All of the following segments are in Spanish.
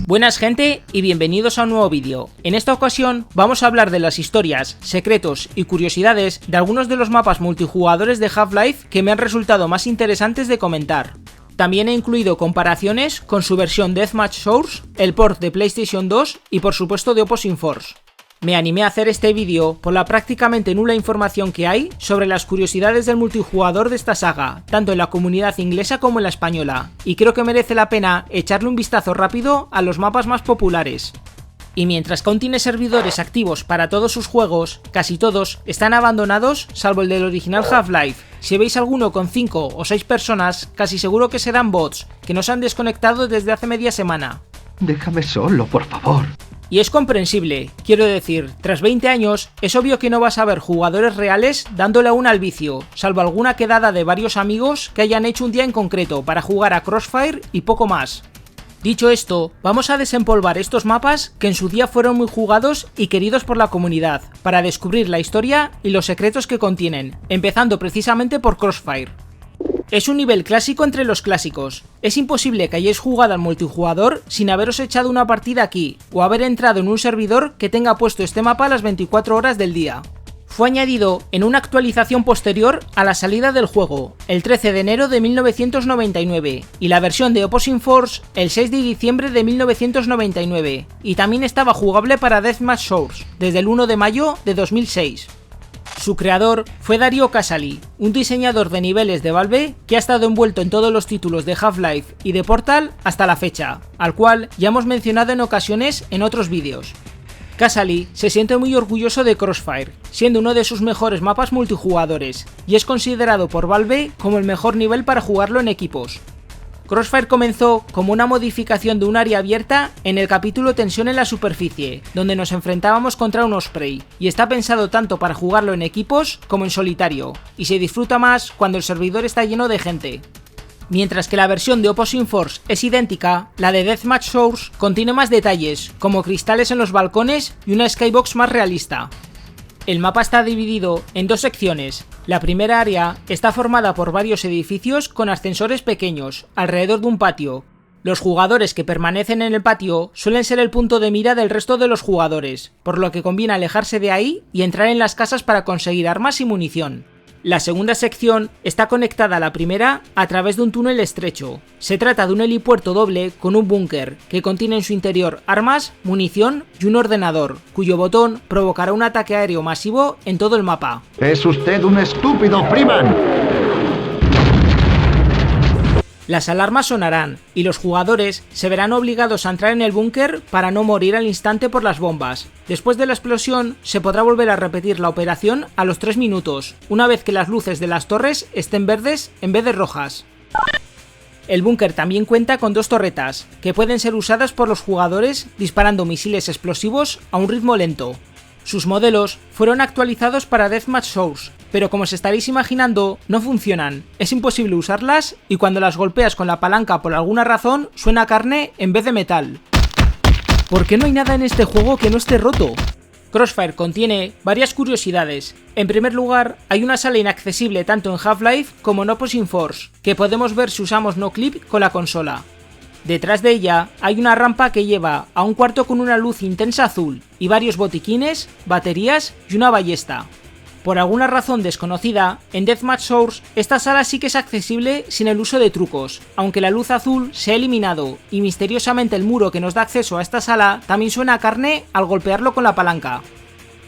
Buenas gente y bienvenidos a un nuevo vídeo. En esta ocasión vamos a hablar de las historias, secretos y curiosidades de algunos de los mapas multijugadores de Half-Life que me han resultado más interesantes de comentar. También he incluido comparaciones con su versión Deathmatch Source, el port de PlayStation 2 y por supuesto de Opposing Force. Me animé a hacer este vídeo por la prácticamente nula información que hay sobre las curiosidades del multijugador de esta saga, tanto en la comunidad inglesa como en la española, y creo que merece la pena echarle un vistazo rápido a los mapas más populares. Y mientras que aún tiene servidores activos para todos sus juegos, casi todos están abandonados salvo el del original Half-Life. Si veis alguno con 5 o 6 personas, casi seguro que serán bots, que nos han desconectado desde hace media semana. Déjame solo, por favor. Y es comprensible, quiero decir, tras 20 años, es obvio que no vas a ver jugadores reales dándole una al vicio, salvo alguna quedada de varios amigos que hayan hecho un día en concreto para jugar a Crossfire y poco más. Dicho esto, vamos a desempolvar estos mapas que en su día fueron muy jugados y queridos por la comunidad, para descubrir la historia y los secretos que contienen, empezando precisamente por Crossfire. Es un nivel clásico entre los clásicos. Es imposible que hayáis jugado al multijugador sin haberos echado una partida aquí, o haber entrado en un servidor que tenga puesto este mapa a las 24 horas del día. Fue añadido en una actualización posterior a la salida del juego, el 13 de enero de 1999, y la versión de Opposing Force el 6 de diciembre de 1999, y también estaba jugable para Deathmatch Source, desde el 1 de mayo de 2006. Su creador fue Dario Casali, un diseñador de niveles de Valve que ha estado envuelto en todos los títulos de Half-Life y de Portal hasta la fecha, al cual ya hemos mencionado en ocasiones en otros vídeos. Casali se siente muy orgulloso de Crossfire, siendo uno de sus mejores mapas multijugadores, y es considerado por Valve como el mejor nivel para jugarlo en equipos. Crossfire comenzó como una modificación de un área abierta en el capítulo Tensión en la superficie, donde nos enfrentábamos contra un Osprey, y está pensado tanto para jugarlo en equipos como en solitario, y se disfruta más cuando el servidor está lleno de gente. Mientras que la versión de Opposing Force es idéntica, la de Deathmatch Source contiene más detalles, como cristales en los balcones y una skybox más realista. El mapa está dividido en dos secciones. La primera área está formada por varios edificios con ascensores pequeños, alrededor de un patio. Los jugadores que permanecen en el patio suelen ser el punto de mira del resto de los jugadores, por lo que conviene alejarse de ahí y entrar en las casas para conseguir armas y munición. La segunda sección está conectada a la primera a través de un túnel estrecho. Se trata de un helipuerto doble con un búnker que contiene en su interior armas, munición y un ordenador, cuyo botón provocará un ataque aéreo masivo en todo el mapa. ¡Es usted un estúpido, Freeman! Las alarmas sonarán y los jugadores se verán obligados a entrar en el búnker para no morir al instante por las bombas. Después de la explosión se podrá volver a repetir la operación a los 3 minutos, una vez que las luces de las torres estén verdes en vez de rojas. El búnker también cuenta con 2 torretas, que pueden ser usadas por los jugadores disparando misiles explosivos a un ritmo lento. Sus modelos fueron actualizados para Deathmatch Source, pero como os estaréis imaginando, no funcionan, es imposible usarlas y cuando las golpeas con la palanca por alguna razón suena carne en vez de metal. ¿Por qué no hay nada en este juego que no esté roto? Crossfire contiene varias curiosidades. En primer lugar, hay una sala inaccesible tanto en Half-Life como en Opposing Force, que podemos ver si usamos NoClip con la consola. Detrás de ella hay una rampa que lleva a un cuarto con una luz intensa azul y varios botiquines, baterías y una ballesta. Por alguna razón desconocida, en Deathmatch Source esta sala sí que es accesible sin el uso de trucos, aunque la luz azul se ha eliminado y misteriosamente el muro que nos da acceso a esta sala también suena a carne al golpearlo con la palanca.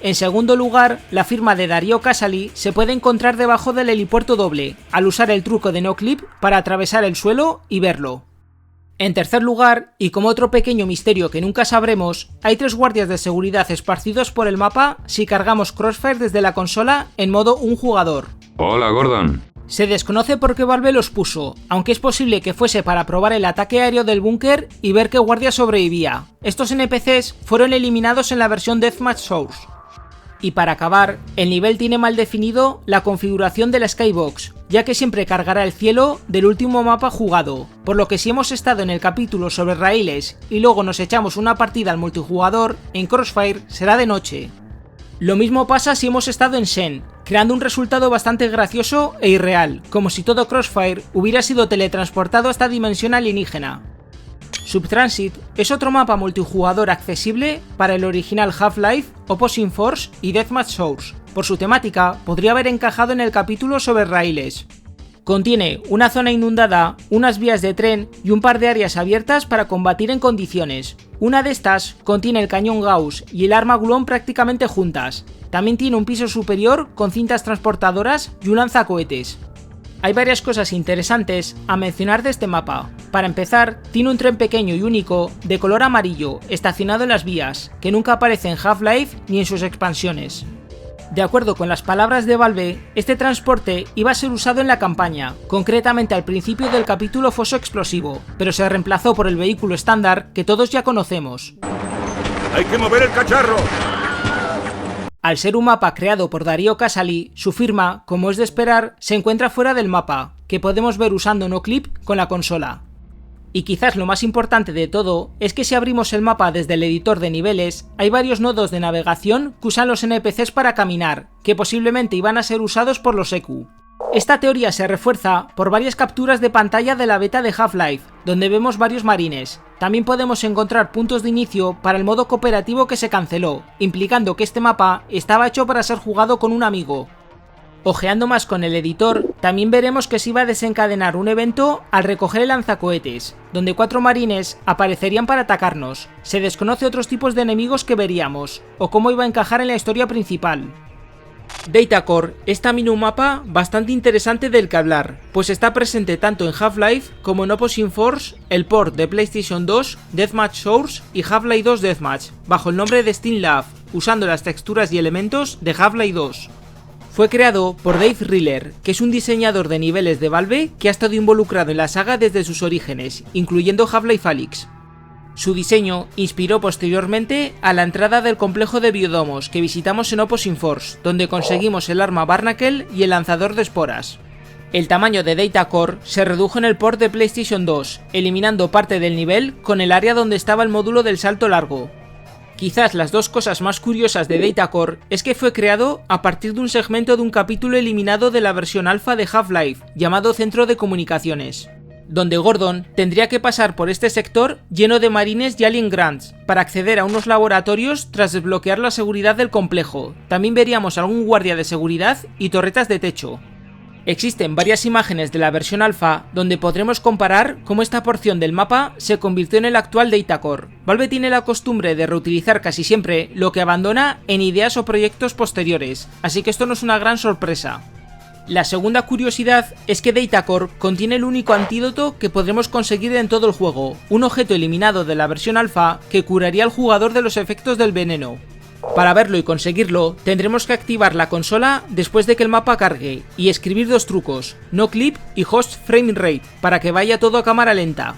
En segundo lugar, la firma de Dario Casali se puede encontrar debajo del helipuerto doble, al usar el truco de NoClip para atravesar el suelo y verlo. En tercer lugar, y como otro pequeño misterio que nunca sabremos, hay 3 guardias de seguridad esparcidos por el mapa si cargamos Crossfire desde la consola en modo un jugador. Hola, Gordon. Se desconoce por qué Valve los puso, aunque es posible que fuese para probar el ataque aéreo del búnker y ver qué guardia sobrevivía. Estos NPCs fueron eliminados en la versión Deathmatch Source. Y para acabar, el nivel tiene mal definido la configuración de la Skybox, ya que siempre cargará el cielo del último mapa jugado, por lo que si hemos estado en el capítulo sobre raíles y luego nos echamos una partida al multijugador, en Crossfire será de noche. Lo mismo pasa si hemos estado en Xen, creando un resultado bastante gracioso e irreal, como si todo Crossfire hubiera sido teletransportado a esta dimensión alienígena. Subtransit es otro mapa multijugador accesible para el original Half-Life, Opposing Force y Deathmatch Source. Por su temática, podría haber encajado en el capítulo sobre raíles. Contiene una zona inundada, unas vías de tren y un par de áreas abiertas para combatir en condiciones. Una de estas contiene el cañón Gauss y el arma Gluon prácticamente juntas. También tiene un piso superior con cintas transportadoras y un lanzacohetes. Hay varias cosas interesantes a mencionar de este mapa. Para empezar, tiene un tren pequeño y único de color amarillo estacionado en las vías, que nunca aparece en Half-Life ni en sus expansiones. De acuerdo con las palabras de Valve, este transporte iba a ser usado en la campaña, concretamente al principio del capítulo Foso Explosivo, pero se reemplazó por el vehículo estándar que todos ya conocemos. ¡Hay que mover el cacharro! Al ser un mapa creado por Darío Casali, su firma, como es de esperar, se encuentra fuera del mapa, que podemos ver usando NoClip con la consola. Y quizás lo más importante de todo es que si abrimos el mapa desde el editor de niveles, hay varios nodos de navegación que usan los NPCs para caminar, que posiblemente iban a ser usados por los EQ. Esta teoría se refuerza por varias capturas de pantalla de la beta de Half-Life, donde vemos varios marines. También podemos encontrar puntos de inicio para el modo cooperativo que se canceló, implicando que este mapa estaba hecho para ser jugado con un amigo. Ojeando más con el editor, también veremos que se iba a desencadenar un evento al recoger el lanzacohetes, donde 4 marines aparecerían para atacarnos. Se desconoce otros tipos de enemigos que veríamos, o cómo iba a encajar en la historia principal. Datacore es también un mapa bastante interesante del que hablar, pues está presente tanto en Half-Life como en Opposing Force, el port de PlayStation 2, Deathmatch Source y Half-Life 2 Deathmatch, bajo el nombre de Steam Lab, usando las texturas y elementos de Half-Life 2. Fue creado por Dave Riller, que es un diseñador de niveles de Valve que ha estado involucrado en la saga desde sus orígenes, incluyendo Half-Life Alyx. Su diseño inspiró posteriormente a la entrada del complejo de biodomos que visitamos en Opposing Force, donde conseguimos el arma Barnacle y el lanzador de esporas. El tamaño de Datacore se redujo en el port de PlayStation 2, eliminando parte del nivel con el área donde estaba el módulo del salto largo. Quizás las dos cosas más curiosas de Datacore es que fue creado a partir de un segmento de un capítulo eliminado de la versión alfa de Half-Life, llamado Centro de Comunicaciones, donde Gordon tendría que pasar por este sector lleno de marines y alien grunts para acceder a unos laboratorios tras desbloquear la seguridad del complejo. También veríamos algún guardia de seguridad y torretas de techo. Existen varias imágenes de la versión alfa donde podremos comparar cómo esta porción del mapa se convirtió en el actual Datacore. Valve tiene la costumbre de reutilizar casi siempre lo que abandona en ideas o proyectos posteriores, así que esto no es una gran sorpresa. La segunda curiosidad es que Datacore contiene el único antídoto que podremos conseguir en todo el juego, un objeto eliminado de la versión alfa que curaría al jugador de los efectos del veneno. Para verlo y conseguirlo, tendremos que activar la consola después de que el mapa cargue y escribir dos trucos, NoClip y Host Frame Rate, para que vaya todo a cámara lenta.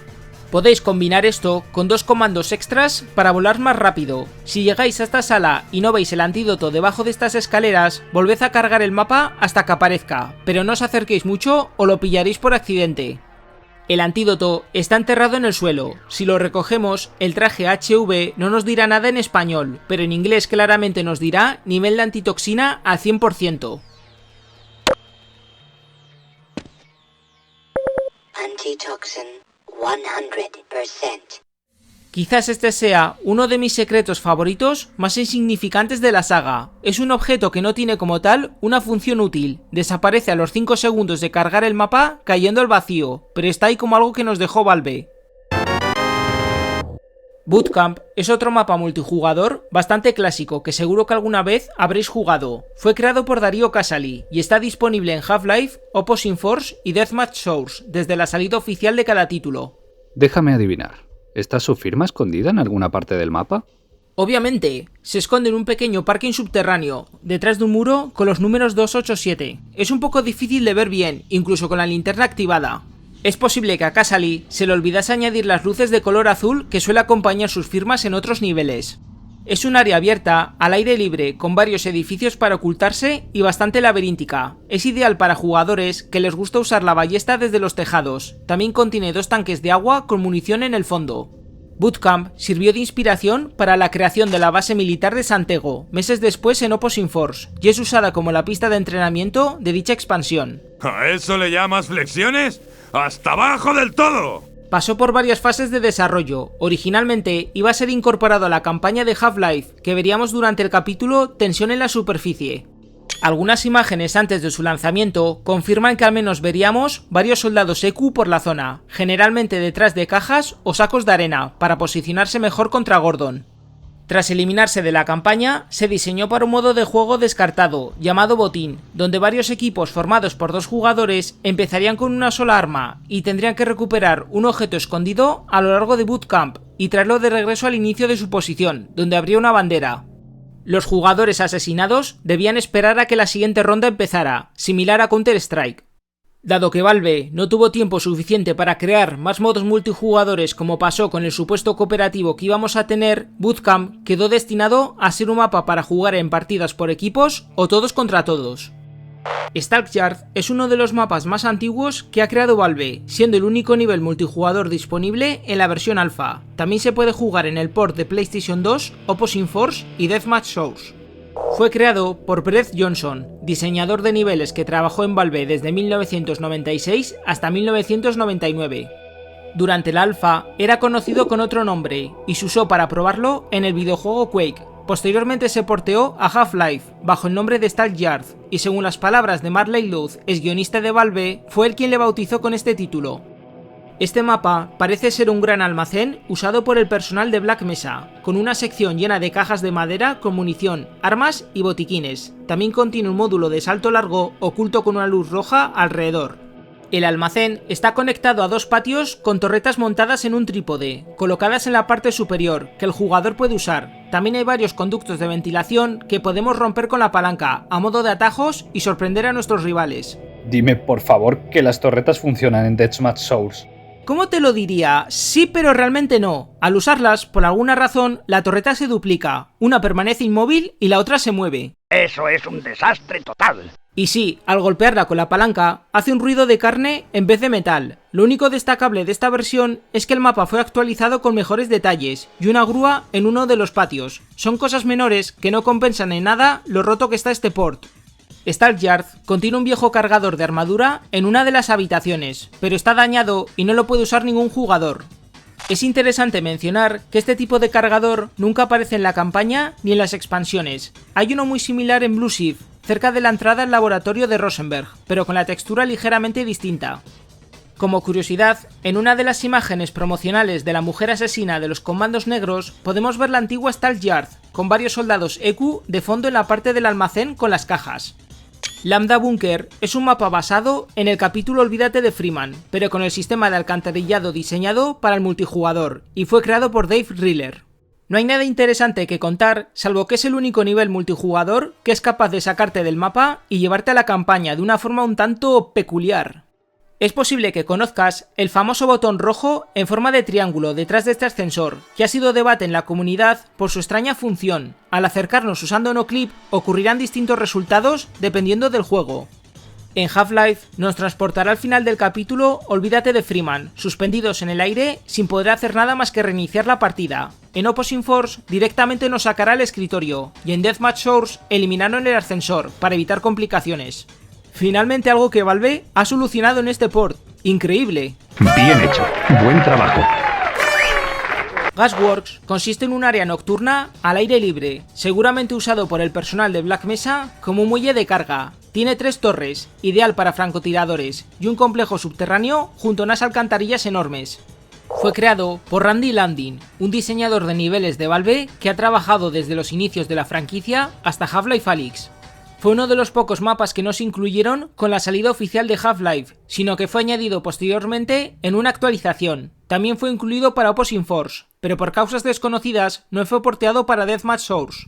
Podéis combinar esto con dos comandos extras para volar más rápido. Si llegáis a esta sala y no veis el antídoto debajo de estas escaleras, volved a cargar el mapa hasta que aparezca, pero no os acerquéis mucho o lo pillaréis por accidente. El antídoto está enterrado en el suelo. Si lo recogemos, el traje HV no nos dirá nada en español, pero en inglés claramente nos dirá nivel de antitoxina al 100%. Antitoxin 100%. Quizás este sea uno de mis secretos favoritos más insignificantes de la saga. Es un objeto que no tiene como tal una función útil. Desaparece a los 5 segundos de cargar el mapa cayendo al vacío, pero está ahí como algo que nos dejó Valve. Bootcamp es otro mapa multijugador bastante clásico que seguro que alguna vez habréis jugado. Fue creado por Darío Casali y está disponible en Half-Life, Opposing Force y Deathmatch Source desde la salida oficial de cada título. Déjame adivinar. ¿Está su firma escondida en alguna parte del mapa? Obviamente, se esconde en un pequeño parking subterráneo, detrás de un muro con los números 287. Es un poco difícil de ver bien, incluso con la linterna activada. Es posible que a Casali se le olvidase añadir las luces de color azul que suele acompañar sus firmas en otros niveles. Es un área abierta, al aire libre, con varios edificios para ocultarse y bastante laberíntica. Es ideal para jugadores que les gusta usar la ballesta desde los tejados. También contiene 2 tanques de agua con munición en el fondo. Bootcamp sirvió de inspiración para la creación de la base militar de Santego, meses después en Opposing Force, y es usada como la pista de entrenamiento de dicha expansión. ¿A eso le llamas flexiones? ¡Hasta abajo del todo! Pasó por varias fases de desarrollo. Originalmente iba a ser incorporado a la campaña de Half-Life, que veríamos durante el capítulo Tensión en la superficie. Algunas imágenes antes de su lanzamiento confirman que al menos veríamos varios soldados EQ por la zona, generalmente detrás de cajas o sacos de arena, para posicionarse mejor contra Gordon. Tras eliminarse de la campaña, se diseñó para un modo de juego descartado, llamado Botín, donde varios equipos formados por 2 jugadores empezarían con una sola arma y tendrían que recuperar un objeto escondido a lo largo de Bootcamp y traerlo de regreso al inicio de su posición, donde habría una bandera. Los jugadores asesinados debían esperar a que la siguiente ronda empezara, similar a Counter-Strike. Dado que Valve no tuvo tiempo suficiente para crear más modos multijugadores como pasó con el supuesto cooperativo que íbamos a tener, Bootcamp quedó destinado a ser un mapa para jugar en partidas por equipos o todos contra todos. Stalkyard es uno de los mapas más antiguos que ha creado Valve, siendo el único nivel multijugador disponible en la versión alfa. También se puede jugar en el port de PlayStation 2, Opposing Force y Deathmatch Source. Fue creado por Brett Johnson, diseñador de niveles que trabajó en Valve desde 1996 hasta 1999. Durante la alfa era conocido con otro nombre y se usó para probarlo en el videojuego Quake. Posteriormente se porteó a Half-Life bajo el nombre de Stalkyard y según las palabras de Marley Luth, ex guionista de Valve, fue él quien le bautizó con este título. Este mapa parece ser un gran almacén usado por el personal de Black Mesa, con una sección llena de cajas de madera con munición, armas y botiquines. También contiene un módulo de salto largo oculto con una luz roja alrededor. El almacén está conectado a 2 patios con torretas montadas en un trípode, colocadas en la parte superior, que el jugador puede usar. También hay varios conductos de ventilación que podemos romper con la palanca, a modo de atajos y sorprender a nuestros rivales. Dime, por favor, que las torretas funcionan en Deathmatch Source. ¿Cómo te lo diría? Sí, pero realmente no. Al usarlas, por alguna razón, la torreta se duplica. Una permanece inmóvil y la otra se mueve. Eso es un desastre total. Y sí, al golpearla con la palanca, hace un ruido de carne en vez de metal. Lo único destacable de esta versión es que el mapa fue actualizado con mejores detalles y una grúa en uno de los patios. Son cosas menores que no compensan en nada lo roto que está este port. Stalkyard contiene un viejo cargador de armadura en una de las habitaciones, pero está dañado y no lo puede usar ningún jugador. Es interesante mencionar que este tipo de cargador nunca aparece en la campaña ni en las expansiones. Hay uno muy similar en Blue Shift, cerca de la entrada al laboratorio de Rosenberg, pero con la textura ligeramente distinta. Como curiosidad, en una de las imágenes promocionales de la mujer asesina de los comandos negros podemos ver la antigua Stalkyard, con varios soldados EQ de fondo en la parte del almacén con las cajas. Lambda Bunker es un mapa basado en el capítulo Olvídate de Freeman, pero con el sistema de alcantarillado diseñado para el multijugador, y fue creado por Dave Riller. No hay nada interesante que contar, salvo que es el único nivel multijugador que es capaz de sacarte del mapa y llevarte a la campaña de una forma un tanto peculiar. Es posible que conozcas el famoso botón rojo en forma de triángulo detrás de este ascensor, que ha sido debate en la comunidad por su extraña función. Al acercarnos usando NoClip ocurrirán distintos resultados dependiendo del juego. En Half-Life nos transportará al final del capítulo Olvídate de Freeman, suspendidos en el aire sin poder hacer nada más que reiniciar la partida. En Opposing Force directamente nos sacará al escritorio y en Deathmatch Source eliminaron el ascensor para evitar complicaciones. Finalmente algo que Valve ha solucionado en este port. Increíble. Bien hecho. Buen trabajo. Gasworks consiste en un área nocturna al aire libre, seguramente usado por el personal de Black Mesa como un muelle de carga. Tiene 3 torres, ideal para francotiradores, y un complejo subterráneo junto a unas alcantarillas enormes. Fue creado por Randy Landing, un diseñador de niveles de Valve que ha trabajado desde los inicios de la franquicia hasta Half-Life Alyx. Fue uno de los pocos mapas que no se incluyeron con la salida oficial de Half-Life, sino que fue añadido posteriormente en una actualización. También fue incluido para Opposing Force, pero por causas desconocidas no fue porteado para Deathmatch Source.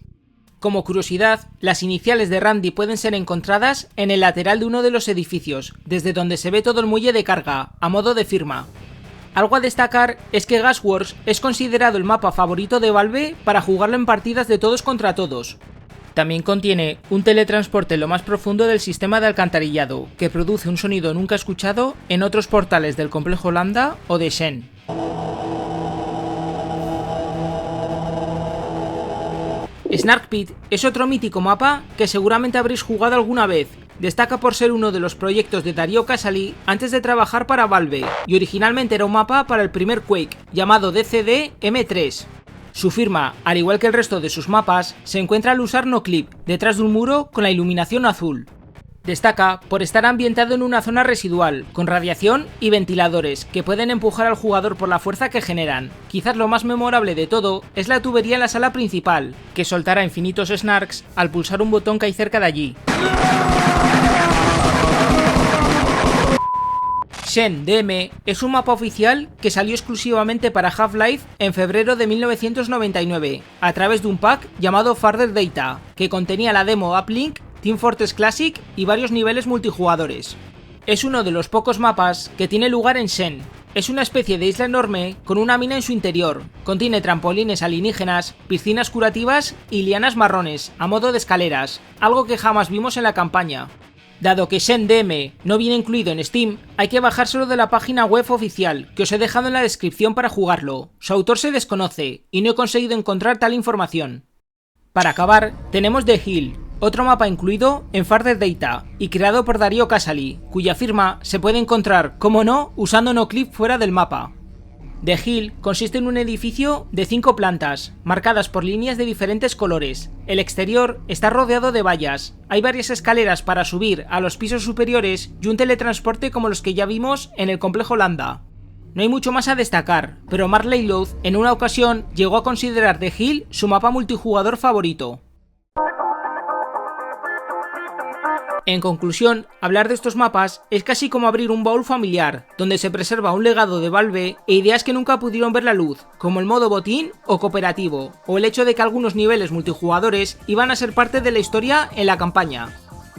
Como curiosidad, las iniciales de Randy pueden ser encontradas en el lateral de uno de los edificios, desde donde se ve todo el muelle de carga, a modo de firma. Algo a destacar es que Gasworks es considerado el mapa favorito de Valve para jugarlo en partidas de todos contra todos. También contiene un teletransporte en lo más profundo del sistema de alcantarillado, que produce un sonido nunca escuchado en otros portales del complejo Lambda o de Shen. Snark Pit es otro mítico mapa que seguramente habréis jugado alguna vez. Destaca por ser uno de los proyectos de Darío Casali antes de trabajar para Valve, y originalmente era un mapa para el primer Quake, llamado DCD M3. Su firma, al igual que el resto de sus mapas, se encuentra al usar noclip, detrás de un muro con la iluminación azul. Destaca por estar ambientado en una zona residual, con radiación y ventiladores, que pueden empujar al jugador por la fuerza que generan. Quizás lo más memorable de todo es la tubería en la sala principal, que soltará infinitos snarks al pulsar un botón que hay cerca de allí. Shen DM es un mapa oficial que salió exclusivamente para Half-Life en febrero de 1999, a través de un pack llamado Further Data, que contenía la demo Uplink, Team Fortress Classic y varios niveles multijugadores. Es uno de los pocos mapas que tiene lugar en Shen. Es una especie de isla enorme con una mina en su interior. Contiene trampolines alienígenas, piscinas curativas y lianas marrones, a modo de escaleras, algo que jamás vimos en la campaña. Dado que Shen DM no viene incluido en Steam, hay que bajárselo de la página web oficial, que os he dejado en la descripción para jugarlo. Su autor se desconoce, y no he conseguido encontrar tal información. Para acabar, tenemos The Hill, otro mapa incluido en Further Data, y creado por Darío Casali, cuya firma se puede encontrar, como no, usando noclip fuera del mapa. The Hill consiste en un edificio de 5 plantas, marcadas por líneas de diferentes colores. El exterior está rodeado de vallas, hay varias escaleras para subir a los pisos superiores y un teletransporte como los que ya vimos en el complejo Lambda. No hay mucho más a destacar, pero Marley Loth en una ocasión llegó a considerar The Hill su mapa multijugador favorito. En conclusión, hablar de estos mapas es casi como abrir un baúl familiar, donde se preserva un legado de Valve e ideas que nunca pudieron ver la luz, como el modo botín o cooperativo, o el hecho de que algunos niveles multijugadores iban a ser parte de la historia en la campaña.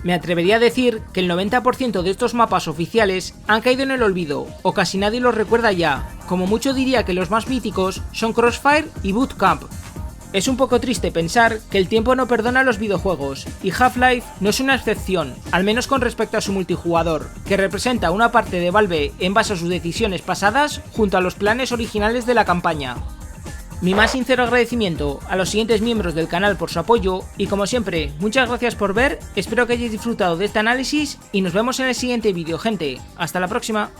Me atrevería a decir que el 90% de estos mapas oficiales han caído en el olvido, o casi nadie los recuerda ya. Como mucho diría que los más míticos son Crossfire y Boot Camp. Es un poco triste pensar que el tiempo no perdona a los videojuegos, y Half-Life no es una excepción, al menos con respecto a su multijugador, que representa una parte de Valve en base a sus decisiones pasadas junto a los planes originales de la campaña. Mi más sincero agradecimiento a los siguientes miembros del canal por su apoyo, y como siempre, muchas gracias por ver, espero que hayáis disfrutado de este análisis y nos vemos en el siguiente vídeo, gente. Hasta la próxima.